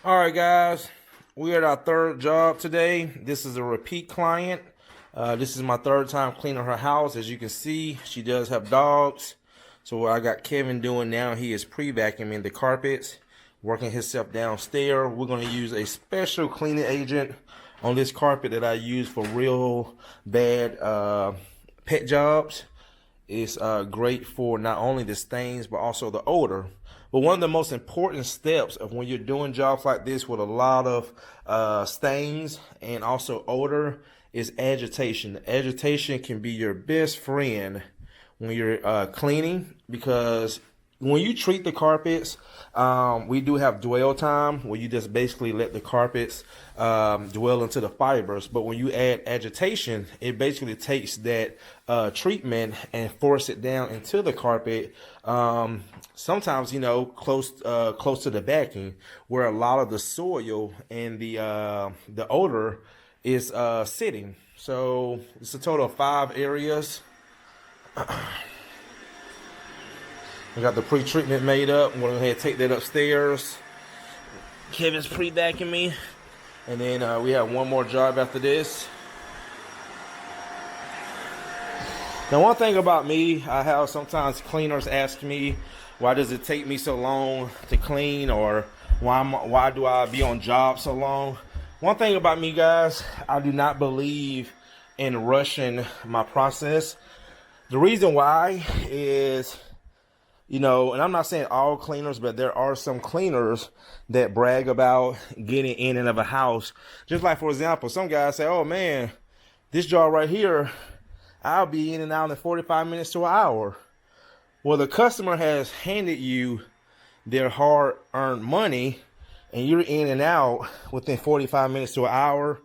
All right, guys, we're at our third job today. This is a repeat client. This is my third time cleaning her house. As you can see, she does have dogs. So what I got Kevin doing now, he is pre-vacuuming the carpets, working himself downstairs. We're going to use a special cleaning agent on this carpet that I use for real bad pet jobs. It's great for not only the stains but also the odor. But one of the most important steps of when you're doing jobs like this with a lot of stains and also odor is agitation. Agitation can be your best friend when you're cleaning, because when you treat the carpets, we do have dwell time where you just basically let the carpets dwell into the fibers. But when you add agitation, it basically takes that treatment and force it down into the carpet. Sometimes, close to the backing, where a lot of the soil and the odor is sitting. So it's a total of 5 areas. We got the pre-treatment made up. I'm going to go ahead and take that upstairs. Kevin's pre-vacuuming me. And then we have one more job after this. Now, one thing about me, I have sometimes cleaners ask me, why does it take me so long to clean, or why do I be on job so long? One thing about me, guys, I do not believe in rushing my process. The reason why is, and I'm not saying all cleaners, but there are some cleaners that brag about getting in and of a house. Just like, for example, some guys say, oh man, this job right here, I'll be in and out in 45 minutes to an hour. Well, the customer has handed you their hard-earned money, and you're in and out within 45 minutes to an hour.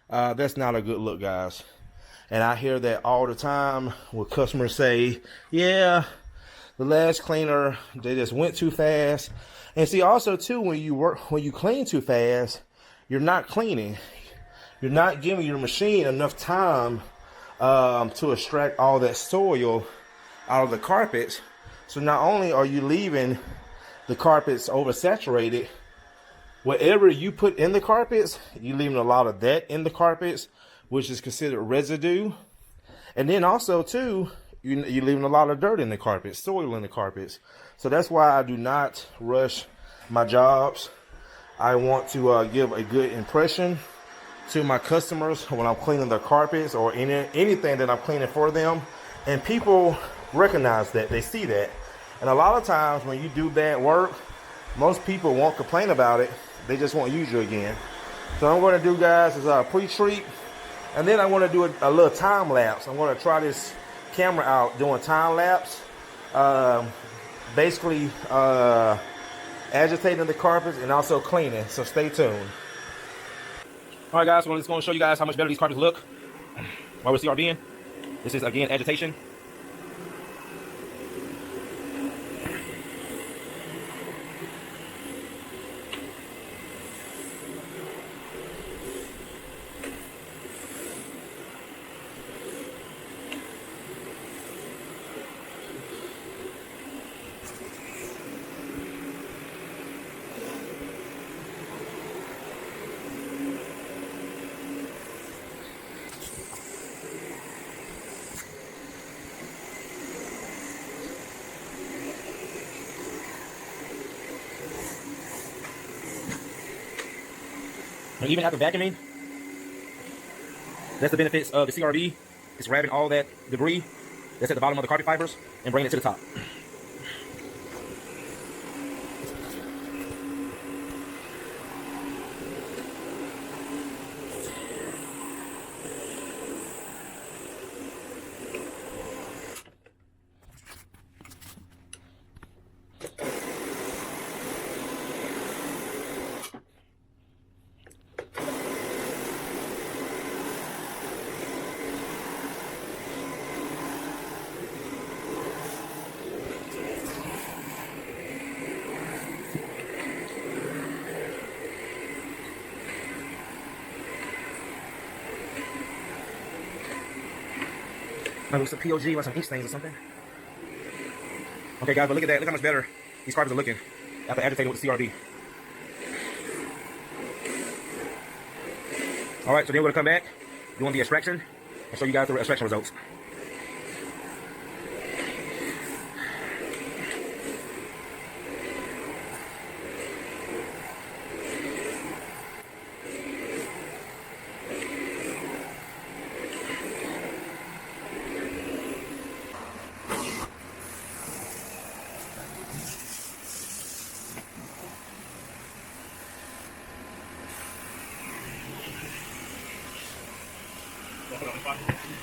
That's not a good look, guys. And I hear that all the time where customers say, yeah, the last cleaner, they just went too fast. And see, also too, when you clean too fast, you're not cleaning. You're not giving your machine enough time to extract all that soil out of the carpets. So not only are you leaving the carpets oversaturated, whatever you put in the carpets, you're leaving a lot of that in the carpets, which is considered residue. And then also too, you're leaving a lot of dirt in the carpets, soil in the carpets. So that's why I do not rush my jobs. I want to give a good impression to my customers when I'm cleaning their carpets or anything that I'm cleaning for them. And people recognize that, they see that. And a lot of times when you do bad work, most people won't complain about it. They just won't use you again. So what I'm going to do, guys, is pre-treat. And then I want to do a little time lapse. I'm going to try this camera out doing time lapse. Basically agitating the carpets and also cleaning. So stay tuned. All right, guys, so I'm just going to show you guys how much better these carpets look while we're CRBing. This is, again, agitation. And even after vacuuming, that's the benefits of the CRB. It's grabbing all that debris that's at the bottom of the carpet fibers and bringing it to the top. Maybe it's a POG or some ink stains or something. Okay, guys, but look at that. Look how much better these carpets are looking after agitating with the CRB. All right, so then we're gonna come back, doing the extraction, and show you guys the extraction results.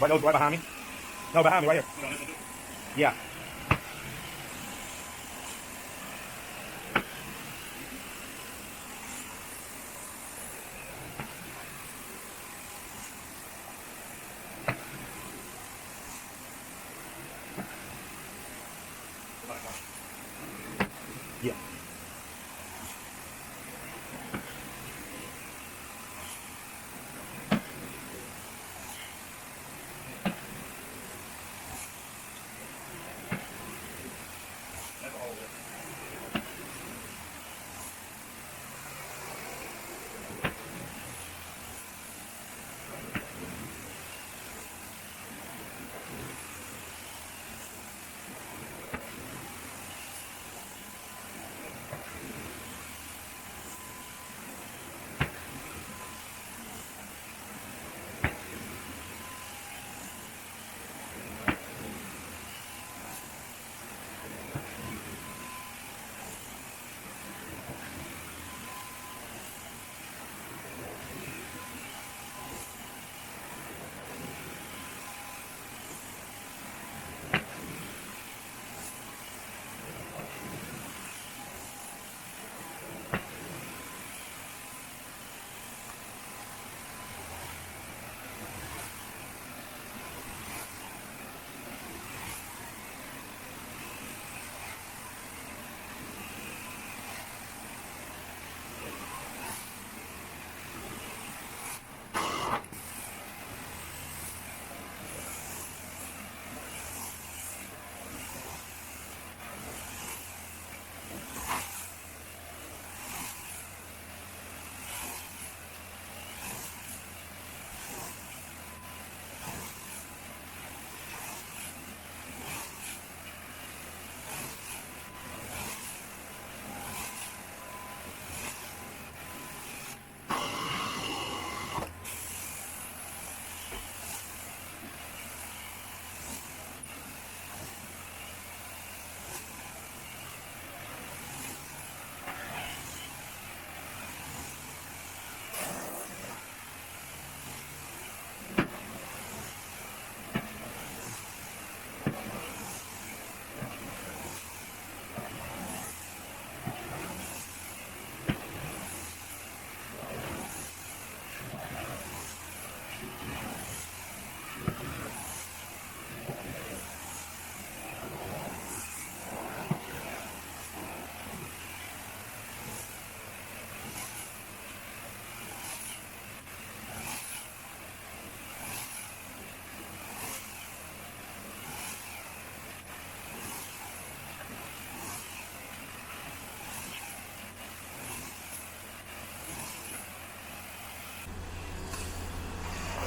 Right behind me. No, behind me, right here. Yeah. Yeah.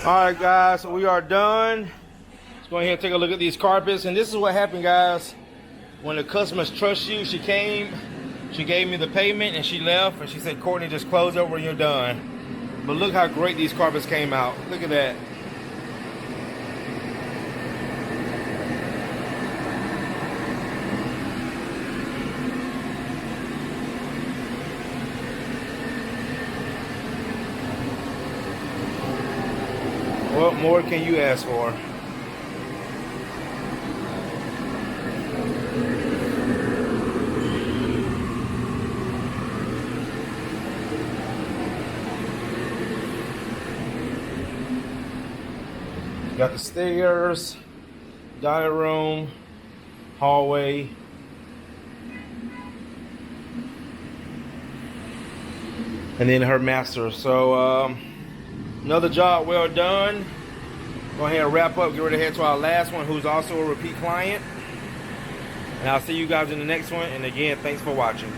All right, guys, so we are done. Let's go ahead and take a look at these carpets. And this is what happened, guys. When the customers trust you, she came, she gave me the payment, and she left, and she said, Courtney, just close over and you're done. But look how great these carpets came out. Look at that. What more can you ask for? Got the stairs, dining room, hallway. And then her master. So another job well done. Go ahead and wrap up, get ready to head to our last one, who's also a repeat client. And I'll see you guys in the next one. And again, thanks for watching.